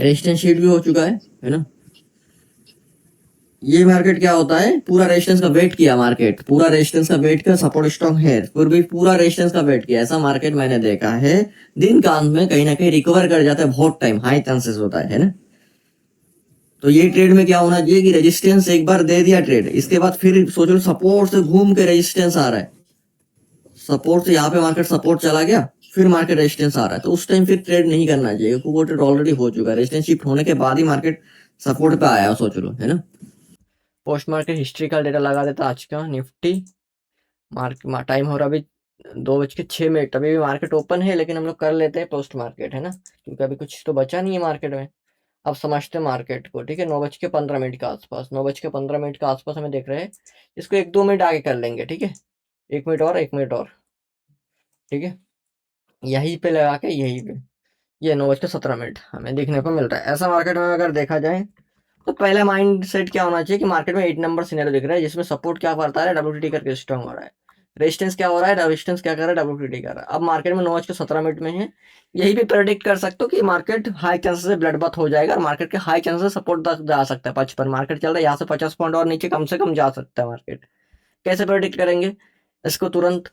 Resistance sheet भी हो चुका है ना। ये मार्केट क्या होता है, पूरा रेजिस्टेंस का वेट किया, मार्केट पूरा रेजिस्टेंस का वेट किया, सपोर्ट स्ट्रॉन्ग है, फिर भी पूरा रेजिस्टेंस का वेट किया, ऐसा मार्केट मैंने देखा है। दिन का अंत में कहीं ना कहीं रिकवर कर जाता है, बहुत टाइम हाई चांसेस होता है ना। तो ये ट्रेड में क्या होना चाहिए कि रेजिस्टेंस एक बार दे दिया ट्रेड, इसके बाद फिर सोचो सपोर्ट से घूम के रेजिस्टेंस आ रहा है, सपोर्ट से यहाँ पे मार्केट सपोर्ट चला गया, फिर मार्केट रेजिस्टेंस आ रहा है, तो उस टाइम फिर ट्रेड नहीं करना चाहिए, क्योंकि वो ट्रेड ऑलरेडी हो चुका है, रेजिस्टेंस शिफ्ट होने के बाद ही मार्केट सपोर्ट पे आया, सोच लो है ना। पोस्ट मार्केट हिस्ट्री का डेटा लगा देता आज का निफ्टी मार्केट टाइम हो रहा अभी 2:06। अभी भी मार्केट ओपन है, लेकिन हम लोग कर लेते हैं पोस्ट मार्केट है ना, क्योंकि अभी कुछ तो बचा नहीं है मार्केट में। अब समझते हैं मार्केट को, ठीक है। 9:15 के आसपास, 9:15 के आसपास हमें देख रहे हैं, इसको 1-2 मिनट आगे कर लेंगे, ठीक है। 1 मिनट और, 1 मिनट और, ठीक है। यहीं पे लगा के, यहीं पे ये 9:17 हमें देखने को मिल रहा है। ऐसा मार्केट में अगर देखा जाए तो पहले माइंड सेट क्या होना चाहिए कि मार्केट में 8 नंबर सिनेरियो दिख रहा है, जिसमें सपोर्ट क्या करता है, डब्ल्यूटीटी करके स्ट्रॉन्ग हो रहा है। रेजिस्टेंस क्या हो रहा है, रेजिस्टेंस क्या कर रहा है, डब्ल्यूटीटी कर रहा है। अब मार्केट में 9:17 में है, यही भी प्रेडिक्ट कर सकते हो कि मार्केट हाई चांसेस से ब्लड बाथ हो जाएगा, और मार्केट के हाई चांसेस सपोर्ट तक जा सकता है। 55 मार्केट चल रहा है, यहाँ से 50 पॉइंट और नीचे कम से कम जा सकता है मार्केट। कैसे प्रेडिक्ट करेंगे इसको, तुरंत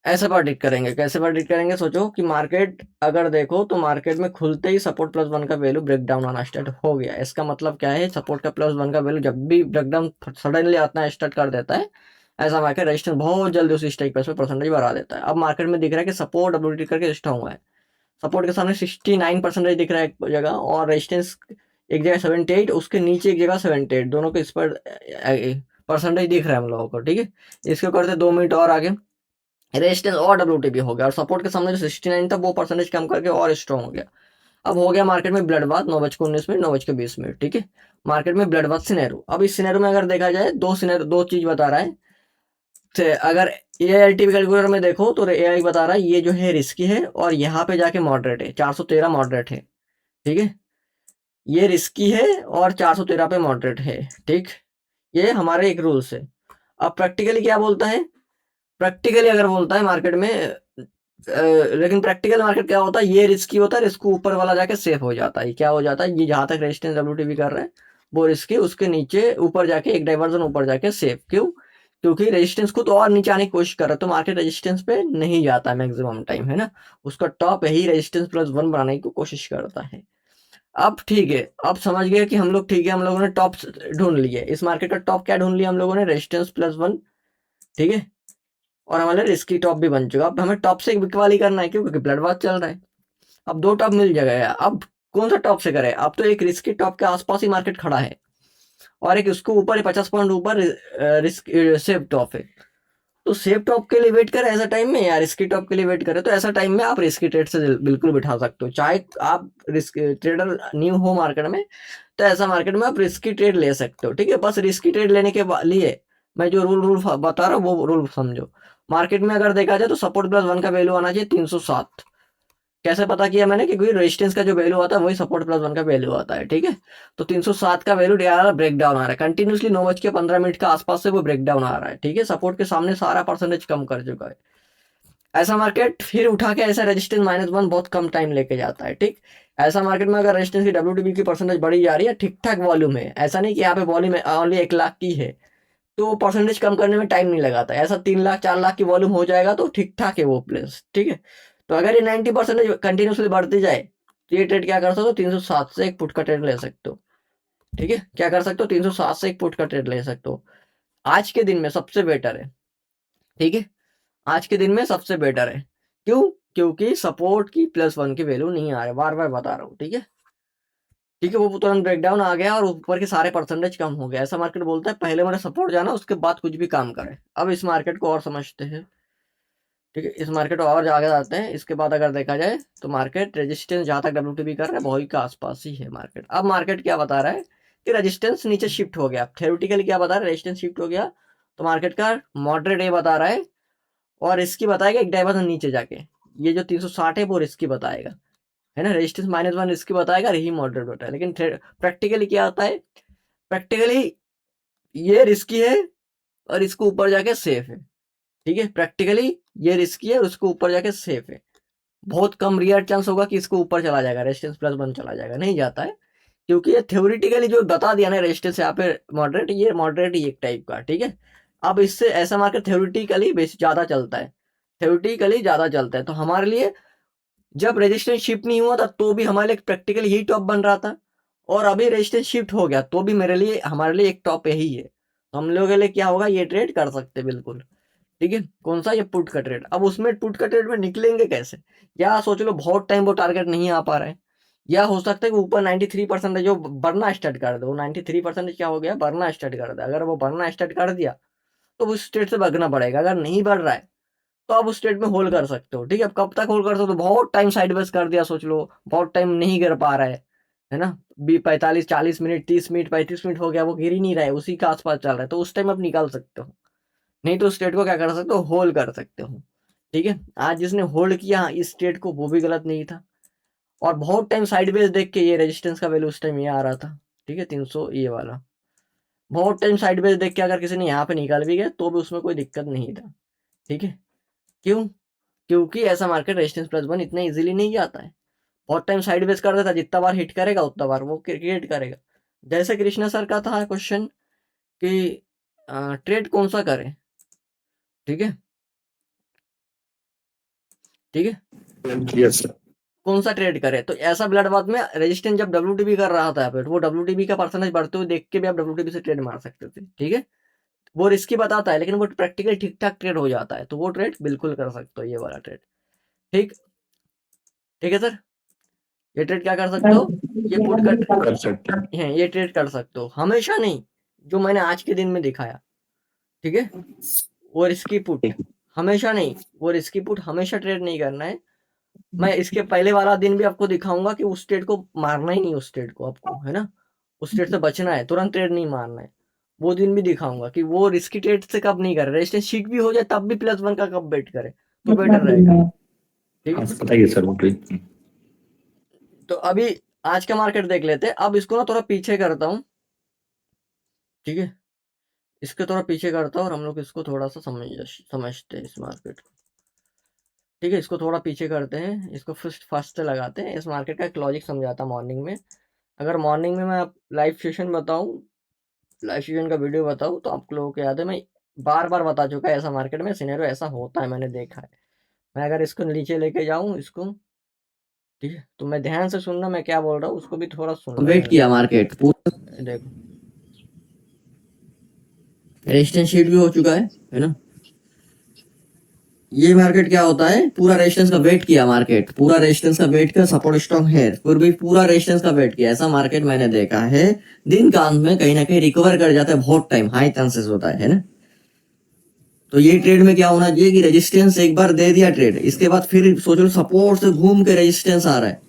ऐसे प्रेडिक्ट करेंगे। कैसे प्रेडिक्ट करेंगे, सोचो कि मार्केट अगर देखो तो मार्केट में खुलते ही सपोर्ट +1 का वैल्यू ब्रेक डाउन आना स्टार्ट हो गया। इसका मतलब क्या है, सपोर्ट का +1 का वैल्यू जब भी ब्रेक डाउन सडनली आना स्टार्ट कर देता है, ऐसा मार्केट रेजिस्टेंस बहुत जल्दी उसी स्ट्राइक प्राइस पे परसेंटेज बढ़ा देता है। अब मार्केट में दिख रहा है कि सपोर्ट डब्ल्यूटी करके स्ट्रॉन्ग हुआ है, सपोर्ट के सामने 69% दिख रहा है एक जगह, और रेजिस्टेंस एक जगह 78, उसके नीचे एक जगह 78, दोनों के इस पर परसेंटेज दिख रहा है हम लोगों को, ठीक है। इसके करते 2 मिनट और आगे, रेजिस्टेंस और डब्ल्यूटी भी हो गया, और सपोर्ट के सामने जो 69 था वो परसेंटेज कम करके और स्ट्रॉन्ग हो गया। अब हो गया मार्केट में ब्लड बाथ 9:19, 9:20, ठीक है। मार्केट में ब्लड बाथ सिनेरियो। अब इस सिनेरियो में अगर देखा जाए, दो सिनेरियो, दो चीज बता रहा है। तो अगर एआईटी कैलकुलेटर में देखो तो एआई बता रहा है ये जो है रिस्की है, और यहाँ पे जाके मॉडरेट है, 413 मॉडरेट है, ठीक है। ये रिस्की है और 413 पे मॉडरेट है, ठीक। ये हमारे एक रूल्स है। अब प्रैक्टिकली क्या बोलता है, प्रैक्टिकली अगर बोलता है मार्केट में लेकिन प्रैक्टिकल मार्केट क्या होता है, ये रिस्की होता है, रिस्क ऊपर वाला जाके सेफ हो जाता है। क्या हो जाता है, ये जहां तक रेजिस्टेंस डब्ल्यूटीबी कर रहा है वो रिस्की, उसके नीचे ऊपर जाके एक डाइवर्जन ऊपर जाके सेफ। क्यों, क्योंकि रेजिस्टेंस को तो और नीचे आने की कोशिश कर रहा है, तो मार्केट रेजिस्टेंस पे नहीं जाता है मैक्सिमम टाइम, है ना। उसका टॉप यही रेजिस्टेंस +1 बनाने की कोशिश करता है। अब ठीक है, अब समझ गए कि हम लोग, ठीक है, हम लोगों ने टॉप ढूंढ लिए। इस मार्केट का टॉप क्या ढूंढ लिया हम लोगों ने, रेजिस्टेंस +1, ठीक है। और हमारे रिस्की टॉप भी बन चुका। अब हमें टॉप से बिकवाली करना है, क्यों, क्योंकि ब्लड बाथ चल रहा है। अब दो टॉप मिल जाएगा। अब कौन सा टॉप से करें, अब तो एक रिस्की टॉप के आसपास ही मार्केट खड़ा है, और एक उसको ऊपर ही 50 पॉइंट ऊपर रिस्क सेफ टॉप है। तो सेफ टॉप के लिए वेट करें ऐसा टाइम में, या रिस्की टॉप के लिए वेट करें, तो ऐसा टाइम में आप रिस्की ट्रेड से बिल्कुल बिठा सकते हो। चाहे आप रिस्क ट्रेडर न्यू हो मार्केट में, तो ऐसा मार्केट में आप रिस्की ट्रेड ले सकते हो, ठीक है। बस रिस्की ट्रेड लेने के लिए मैं जो रूल रूल बता रहा हूँ वो रूल समझो। मार्केट में अगर देखा जाए तो सपोर्ट +1 का वैल्यू आना चाहिए 307। कैसे पता किया मैंने, क्योंकि रेजिस्टेंस का जो वैल्यू आता है वही सपोर्ट +1 का वैल्यू आता है, ठीक है। तो 307 का वैल्यू ब्रेक डाउन आ रहा है कंटिन्यूसली, 9:15 के आसपास से वो ब्रेक डाउन आ रहा है, ठीक है। सपोर्ट के सामने सारा परसेंटेज कम कर चुका है। ऐसा मार्केट फिर उठा के ऐसा रेजिस्टेंस -1 बहुत कम टाइम लेके जाता है, ठीक। ऐसा मार्केट में अगर रेजिस्टेंस की डब्ल्यूटीबी की परसेंटेज बढ़ी जा रही है, ठीक ठाक वॉल्यूम है, ऐसा नहीं कि यहाँ पे वॉल्यूम ओनली 1 लाख की है, तो परसेंटेज कम करने में टाइम नहीं लगाता। ऐसा 3 लाख 4 लाख की वॉल्यूम हो जाएगा तो ठीक ठाक है वो प्लेस, ठीक है। तो अगर ये 90% कंटिन्यूसली बढ़ती जाए, तो ये ट्रेड क्या कर सकते हो, 307 से एक पुट का ट्रेड ले सकते हो, ठीक है। क्या कर सकते हो, 307 से एक पुट का ट्रेड ले सकते हो। आज के दिन में सबसे बेटर है, ठीक है। आज के दिन में सबसे बेटर है। क्यों, क्योंकि सपोर्ट की +1 की वैल्यू नहीं आ रही, बार बार बता रहा हूँ, ठीक है। ठीक है, वो तुरंत ब्रेकडाउन आ गया और ऊपर के सारे परसेंटेज कम हो गया। ऐसा मार्केट बोलता है पहले मेरा सपोर्ट जाना, उसके बाद कुछ भी काम करे। अब इस मार्केट को और समझते हैं, ठीक है। इस मार्केट को और आगे जाते हैं। इसके बाद अगर देखा जाए तो मार्केट रेजिस्टेंस जहां तक डब्ल्यूटीबी कर रहा है वही के आसपास ही है मार्केट। अब मार्केट क्या बता रहा है कि रेजिस्टेंस नीचे शिफ्ट हो गया। थ्योरेटिकली क्या बता रहा है, रेजिस्टेंस शिफ्ट हो गया, तो मार्केट का मॉडरेट ए बता रहा है, और इसकी बताएगा एक डाइवर्जन नीचे जाके। ये जो 360 है वो रिस्की बताएगा, है ना। रेजिस्टेंस -1 रिस्की बताएगा, यही मॉडरेट बताएगा। लेकिन प्रैक्टिकली क्या होता है, प्रैक्टिकली ये रिस्की है और इसको ऊपर जाके सेफ है, ठीक है। प्रैक्टिकली ये रिस्की है और उसको ऊपर जाके सेफ है। बहुत कम रियर चांस होगा कि इसको ऊपर चला जाएगा, रेजिस्टेंस +1 चला जाएगा, नहीं जाता है। क्योंकि ये थ्योरेटिकली जो बता दिया ना रेजिस्टेंस यहाँ पे मॉडरेट, ये मॉडरेट ही एक टाइप का, ठीक है। अब इससे ऐसा मार्केट थ्योरेटिकली बेस ज्यादा चलता है, थ्योरेटिकली ज्यादा चलता है। तो हमारे लिए जब रेजिस्टेंस शिफ्ट नहीं हुआ था तो भी हमारे लिए प्रैक्टिकली यही टॉप बन रहा था, और अभी रेजिस्टेंस शिफ्ट हो गया तो भी मेरे लिए, हमारे लिए एक टॉप यही है। तो हम लोगों के लिए क्या होगा, ये ट्रेड कर सकते हैं बिल्कुल, ठीक है। कौन सा, ये पुट का ट्रेड। अब उसमें पुट का ट्रेड में निकलेंगे कैसे, या सोच लो बहुत टाइम वो टारगेट नहीं आ पा रहा है, या हो सकता है कि ऊपर 93% जो बढ़ना स्टार्ट कर दे, वो 93% क्या हो गया, बढ़ना स्टार्ट कर दे। अगर वो बढ़ना स्टार्ट कर दिया तो उस स्टेट से भागना पड़ेगा। अगर नहीं बढ़ रहा है तो आप उस स्टेट में होल्ड कर सकते हो, ठीक है। अब कब तक होल्ड कर सकते हो, बहुत टाइम साइडवेज कर दिया सोच लो, बहुत टाइम नहीं गिर पा रहा है ना, 45 40 मिनट 30 मिनट 35 मिनट हो गया, वो गिर ही नहीं रहा है, उसी के आसपास चल रहा है, तो उस टाइम आप निकाल सकते हो। नहीं तो स्टेट को क्या कर सकते हो, होल्ड कर सकते हो, ठीक है। आज जिसने होल्ड किया इस स्टेट को, वो भी गलत नहीं था। और बहुत टाइम साइडवेज देख के, ये रेजिस्टेंस का वैल्यू उस टाइम ये आ रहा था, ठीक है, 300 ये वाला। बहुत टाइम साइडवेज देख के अगर किसी ने यहाँ पे निकाल भी गया तो भी उसमें कोई दिक्कत नहीं था, ठीक है। क्यों, क्योंकि ऐसा मार्केट रेजिस्टेंस +1 इतना इजीली नहीं आता है। बहुत टाइम साइडवेज कर देता, जितना बार हिट करेगा उतना बार वो क्रिएट करेगा। जैसे कृष्णा सर का था क्वेश्चन कि ट्रेड कौन सा करें, ठीक है, ठीक है, यस सर। कौन सा ट्रेड करे। तो ऐसा ब्लड बाथ में रेजिस्टेंस जब डब्ल्यूटीबी कर रहा था फिर वो डब्ल्यूटीबी का परसेंटेज बढ़ते हुए देख के भी आप डब्ल्यूटीबी से ट्रेड मार सकते थे, ठीक है। वो रिस्की बताता है लेकिन वो प्रैक्टिकली ठीक ठाक ट्रेड हो जाता है, तो वो ट्रेड बिल्कुल कर सकते हो, ये वाला ट्रेड, ठीक, ठीक है सर। ये ट्रेड क्या कर सकते हो, ये पुट कट कर सकते हैं। है, ये ट्रेड कर सकते हो, हमेशा नहीं, जो मैंने आज के दिन में दिखाया, ठीक है। वो रिस्की पुट हमेशा नहीं, वो रिस्की पुट हमेशा ट्रेड नहीं करना है। मैं इसके पहले वाला दिन भी आपको दिखाऊंगा कि उस ट्रेड को मारना ही नहीं, उस ट्रेड को आपको, है ना, उस ट्रेड से बचना है, तुरंत ट्रेड नहीं मारना है। वो दिन भी दिखाऊंगा कि वो रिस्की ट्रेड से कब नहीं करे, रेजिस्टेंस शीट भी हो जाए तब भी +1 का कब बेट करे तो बेटर रहेगा, ठीक हाँ है। बताइए सर, मुझे। तो अभी आज का मार्केट देख लेते हैं। अब इसको ना थोड़ा पीछे करता हूँ, ठीक है, इसके थोड़ा पीछे करता हूँ और हम लोग इसको थोड़ा सा समझते हैं इस मार्केट को, ठीक है। इसको थोड़ा पीछे करते हैं, इसको फर्स्ट फर्स्ट से लगाते हैं। इस मार्केट का एक लॉजिक समझाता मॉर्निंग में। अगर मॉर्निंग में मैं लाइव सेशन बताऊं, लाइव सेशन का वीडियो बताऊं, तो आप लोगों को याद है मैं बार बार बता चुका है, ऐसा मार्केट में सिनेरियो ऐसा होता है, मैंने देखा है। मैं अगर इसको नीचे लेके जाऊं इसको, ठीक है, तो मैं ध्यान से सुनना, मैं क्या बोल रहा हूँ उसको भी थोड़ा सुनना, वेट किया मार्केट पूरा, देखो रेजिस्टेंस शीट भी हो चुका है ना। ये मार्केट क्या होता है, पूरा रेजिस्टेंस का वेट किया मार्केट, पूरा रेजिस्टेंस का वेट किया, सपोर्ट स्ट्रॉन्ग है, फिर भी पूरा रेजिस्टेंस का वेट किया। ऐसा मार्केट मैंने देखा है, दिन का अंत में कहीं ना कहीं रिकवर कर जाता है, बहुत टाइम हाई चांसेस होता है ना। तो ये ट्रेड में क्या होना चाहिए कि रेजिस्टेंस एक बार दे दिया ट्रेड, इसके बाद फिर सोच लो सपोर्ट से घूम के रेजिस्टेंस आ रहा है,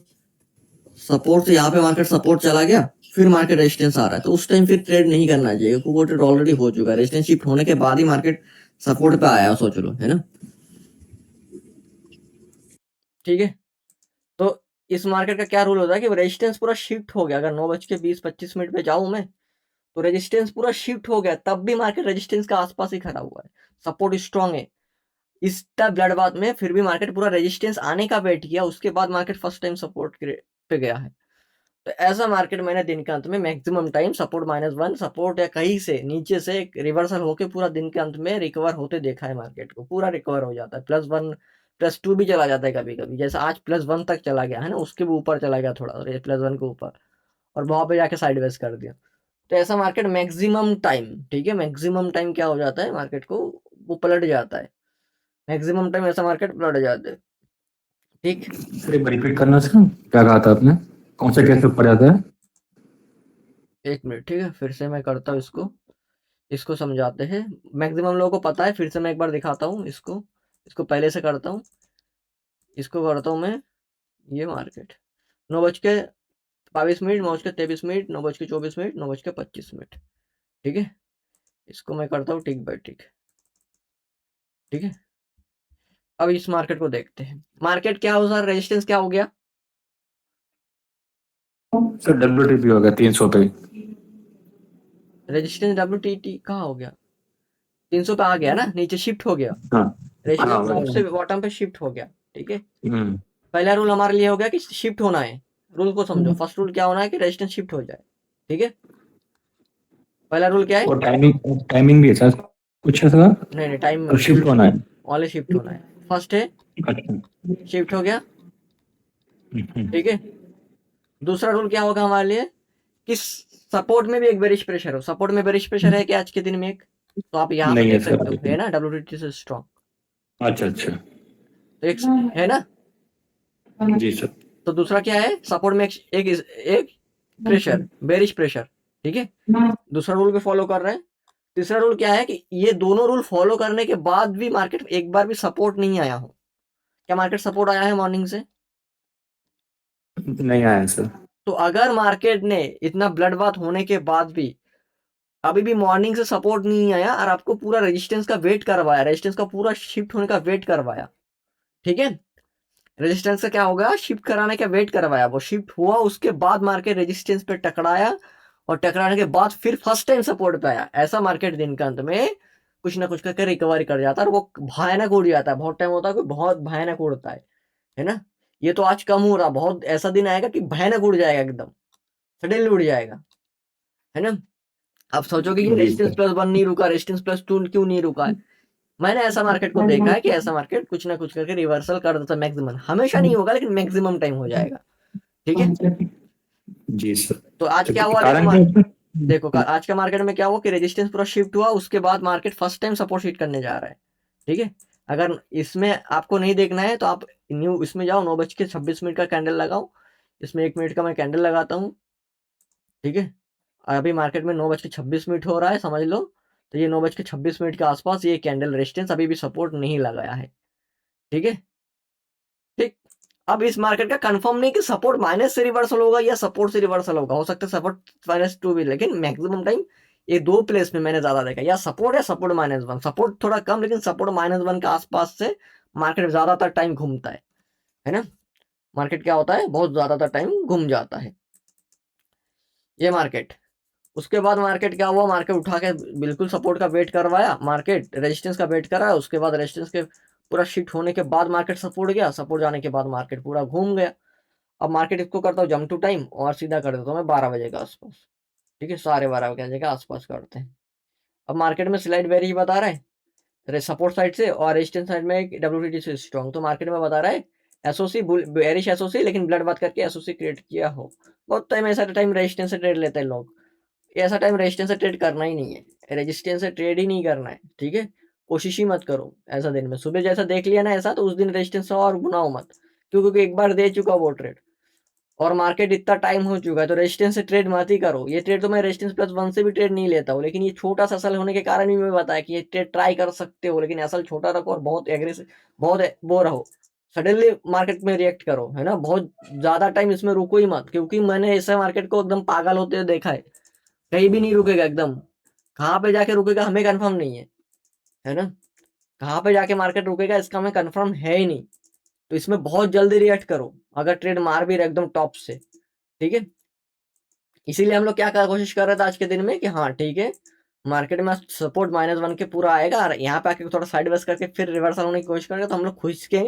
सपोर्ट से यहाँ पे मार्केट सपोर्ट चला गया, फिर मार्केट रेजिस्टेंस आ रहा है, तो उस टाइम फिर ट्रेड नहीं करना चाहिए क्योंकि वो ट्रेड ऑलरेडी हो चुका है। रेजिस्टेंस शिफ्ट होने के बाद ही मार्केट सपोर्ट पे आया, सोच लो, है ना, ठीक है। तो इस मार्केट का क्या रूल होता है कि रेजिस्टेंस पूरा शिफ्ट हो गया, अगर 9:20-25 पे जाऊं मैं, तो रेजिस्टेंस पूरा शिफ्ट हो गया तब भी मार्केट रेजिस्टेंस के आसपास ही खड़ा हुआ है, सपोर्ट स्ट्रांग है। इस ब्लड बात में फिर भी मार्केट पूरा रेजिस्टेंस आने का वेट किया, उसके बाद मार्केट फर्स्ट टाइम सपोर्ट पे गया है। तो ऐसा मार्केट मैंने दिन के अंत में मैक्सिमम टाइम सपोर्ट -1 सपोर्ट या कहीं से नीचे से रिवर्सल होके पूरा दिन के अंत में रिकवर होते देखा है। मार्केट को पूरा रिकवर हो जाता है, +1 +2 भी चला जाता है कभी कभी, जैसे आज +1 तक चला गया है ना, उसके भी ऊपर चला गया थोड़ा +1 के ऊपर, और वहां पे जाके साइडवेज कर दिया। तो ऐसा मार्केट मैक्सिमम टाइम, ठीक है, मैक्सिमम टाइम क्या हो जाता है मार्केट को, वो पलट जाता है, मैक्सिमम टाइम ऐसा मार्केट पलट जाता है, ठीक। सर एक बार रिपीट करना सर, क्या कहा था आपने, कौन सा कैसे ऊपर जाता है? 1 मिनट, ठीक है, फिर से मैं करता हूँ इसको, इसको समझाते हैं। मैक्सिमम लोगों को पता है, फिर से मैं एक बार दिखाता हूँ इसको, इसको पहले से करता हूँ, इसको करता हूँ मैं। ये मार्केट 9:22, 9:23, 9:24, 9:25, ठीक है, इसको मैं करता हूँ टिक बाय टिक, ठीक है। अब इस मार्केट को देखते हैं, मार्केट क्या हो सर, रेजिस्टेंस क्या हो गया, सर WTP हो गया 300 पे। रेजिस्टेंस WTT कहाँ हो गया, 300 पे आ गया ना, नीचे शिफ्ट हो गया, हाँ हाँ रेजिस्टेंस टॉप वही। से बॉटम पे शिफ्ट हो गया, ठीक है। हम्म। पहला रूल हमारे लिए हो गया कि शिफ्ट होना है, रूल को समझो। फर्स्ट रूल क्या होना है कि रेजिस्टेंस शिफ्ट हो जाए, ठीक है। पहला रूल क्या है? और टाइमिंग टाइमिंग भी है सर, कुछ है सर? नहीं नहीं, टाइम और शिफ्ट होना है। ऑनली शिफ्ट होना है। फर्स्ट है अच्छा। शिफ्ट हो गया, हम्म। ठीक है। दूसरा रूल क्या होगा हमारे लिए कि सपोर्ट में भी एक बेरिश प्रेशर हो। सपोर्ट में बेरिश प्रेशर है कि आज के दिन में एक, तो आप यहाँ पे नहीं है देख सर सकते हो, अभी है तो। ना, डब्ल्यूटीटी से स्ट्रॉन्ग। अच्छा अच्छा। तो एक है ना। जी सर। तो दूसरा क्या है, सपोर्ट में एक प्रेशर, बेरिश प्रेशर, ठीक है। दूसरा रूल भी फॉलो कर रहे हैं। तीसरा रूल क्या है कि ये दोनों रूल फॉलो करने के बाद भी मार्केट एक बार भी सपोर्ट नहीं आया हो। क्या मार्केट सपोर्ट आया है मॉर्निंग से? नहीं आया सर। तो अगर मार्केट ने इतना ब्लड बाथ होने के बाद भी अभी भी मॉर्निंग से सपोर्ट नहीं आया और आपको पूरा रेजिस्टेंस का वेट करवाया, रेजिस्टेंस का पूरा शिफ्ट होने का वेट करवाया, ठीक है। रेजिस्टेंस का क्या होगा, शिफ्ट कराने का वेट करवाया, वो शिफ्ट हुआ, उसके बाद मार्केट रेजिस्टेंस पे टकराया और टकराने के बाद फिर फर्स्ट टाइम सपोर्ट पे आया, ऐसा मार्केट दिन के अंत में कुछ ना कुछ करके रिकवरी कर जाता है और वो भयानक उड़ जाता है। बहुत टाइम होता है कि बहुत भयानक उड़ता है ना। ये तो आज कम हो रहा, बहुत ऐसा दिन आएगा कि भयानक उड़ जाएगा, एकदम सडनली उड़ जाएगा, है ना। आप सोचोगे कि जी रेजिस्टेंस सर। प्लस वन नहीं रुका, रेजिस्टेंस प्लस टू क्यों नहीं रुका है। मैंने ऐसा मार्केट को देखा है कि ऐसा मार्केट कुछ ना कुछ करके रिवर्सल कर देता है, मैक्सिमम, हमेशा नहीं होगा लेकिन मैक्सिमम टाइम हो जाएगा, ठीक है। जी सर। तो आज क्या तो हुआ देखो, कारण क्या है इसमें? देखो आज का मार्केट में क्या हुआ कि रेजिस्टेंस पूरा शिफ्ट हुआ, उसके बाद market first time support hit करने जा रहा है, ठीक है। अगर इसमें आपको नहीं देखना है तो आप न्यू इसमें जाओ, 9:26 का कैंडल लगाओ। इसमें 1 मिनट का मैं कैंडल लगाता हूँ, ठीक है। अभी मार्केट में 9:26 हो रहा है, समझ लो। तो ये 9:26 के आसपास ये कैंडल रेजिस्टेंस अभी भी सपोर्ट नहीं लगाया है, ठीक है। ठीक। अब इस मार्केट का कंफर्म नहीं कि सपोर्ट माइनस से रिवर्सल होगा या सपोर्ट से रिवर्सल होगा, हो सकता है सपोर्ट -2 भी, लेकिन मैक्सिमम टाइम ये दो प्लेस में मैंने ज्यादा देखा, या सपोर्ट -1। सपोर्ट थोड़ा कम, लेकिन सपोर्ट -1 के आसपास से मार्केट ज्यादातर टाइम घूमता है ना। मार्केट क्या होता है, बहुत ज्यादातर टाइम घूम जाता है ये मार्केट। उसके बाद मार्केट क्या हुआ, मार्केट उठा के बिल्कुल सपोर्ट का वेट करवाया, मार्केट रेजिस्टेंस का वेट कराया, उसके बाद रेजिस्टेंस के पूरा शिफ्ट होने के बाद मार्केट सपोर्ट गया, सपोर्ट जाने के बाद मार्केट पूरा घूम गया। अब मार्केट इसको करता हूँ जंप टू टाइम और सीधा कर देता हूँ मैं 12 बजे के आसपास, ठीक है, 12:30 बजे के आसपास करते हैं। अब मार्केट में स्लाइड वेरी ही बता रहा है सपोर्ट साइड से और रेजिस्टेंस साइड में डब्ल्यूटीटी से स्ट्रॉन्ग, तो मार्केट में बता रहा है एसओसी बेरिश एसओसी, लेकिन ब्लड बात करके एसओसी क्रिएट किया हो। बहुत टाइम ऐसा टाइम रेजिस्टेंस से ट्रेड लेते हैं लोग, ऐसा टाइम रेजिस्टेंस से ट्रेड करना ही नहीं है, रेजिस्टेंस से ट्रेड ही नहीं करना है, ठीक है। कोशिश ही मत करो ऐसा दिन में, सुबह जैसा देख लिया ना ऐसा, तो उस दिन रेजिस्टेंस से और गुनाओ मत, क्योंकि एक बार दे चुका वो ट्रेड और मार्केट इतना टाइम हो चुका है, तो रेजिस्टेंस से ट्रेड मत ही करो। ये ट्रेड तो मैं रेजिस्टेंस +1 से भी ट्रेड नहीं लेता हूँ, लेकिन ये छोटा सा असल होने के कारण भी मैं बताया कि ये ट्रेड ट्राई कर सकते हो, लेकिन असल छोटा रखो और बहुत एग्रेसिव, बहुत वो रहो, सडनली मार्केट में रिएक्ट करो, है ना। बहुत ज्यादा टाइम इसमें रुको ही मत, क्योंकि मैंने ऐसे मार्केट को एकदम पागल होते हुए देखा है, कहीं भी नहीं रुकेगा एकदम। कहाँ पे जाके रुकेगा हमें कंफर्म नहीं है ना। कहाँ पे जाके मार्केट रुकेगा इसका हमें कंफर्म है ही नहीं। तो इसमें बहुत जल्दी रिएक्ट करो अगर ट्रेड मार भी रहे एकदम टॉप से, ठीक है। इसीलिए हम लोग क्या कोशिश कर रहे थे आज के दिन में कि हाँ ठीक है, मार्केट में सपोर्ट -1 के पूरा आएगा और यहाँ पे आके थोड़ा साइड वेस्ट करके फिर रिवर्सल होने की कोशिश करेंगे, तो हम लोग खुश के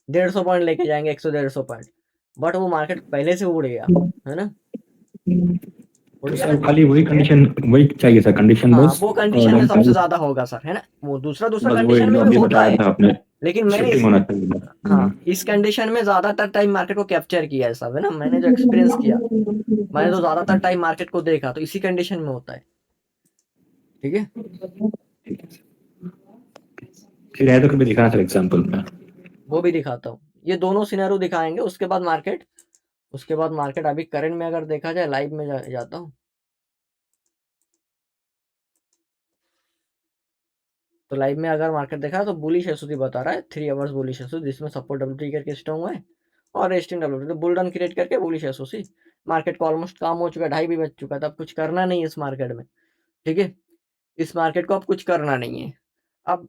150 पॉइंट लेके जाएंगे, 100-150 पॉइंट। बट वो मार्केट पहले से उड़ गया, है ना, उड़ तो गया सर ना। खाली वही कंडीशन, वही चाहिए सर कंडीशन हाँ बस। वो और कंडीशन में सबसे ज्यादा होगा सर, है ना। वो दूसरा दूसरा बस वही कंडीशन जो में भी अभी होता बताया है, था आपने, लेकिन मैंने शिफ्टिंग होना चाहिए बस। हाँ इस कंडीशन में ज्यादातर टाइम मार्केट को कैप्चर किया है सब, है ना। मैंने जो एक्सपीरियंस किया, मैंने तो ज्यादातर टाइम मार्केट को देखा, तो इसी कंडीशन में होता है, ठीक है। ठीक है सर। फिर है तो कभी दिखाना सर एग्जाम्पल में। वो भी दिखाता हूँ, ये दोनों सिनेरियो दिखाएंगे। उसके बाद मार्केट अभी करंट में अगर देखा जाए, लाइव में जाता हूँ, तो लाइव में अगर मार्केट देखा तो बुलिश एसओसी बता रहा है, 3 आवर्स बुलिश एसओसी, जिसमें सपोर्ट डब्ल्यूटी करके स्ट्रॉन्ग हुआ है और रेस्टिंग डब्ल्यूटी, तो बुल रन क्रिएट करके बुलिश एसओसी। मार्केट को ऑलमोस्ट काम हो चुका है, 2:30 भी बज चुका है, तो अब कुछ करना नहीं है इस मार्केट में, ठीक है। इस मार्केट को अब कुछ करना नहीं है। अब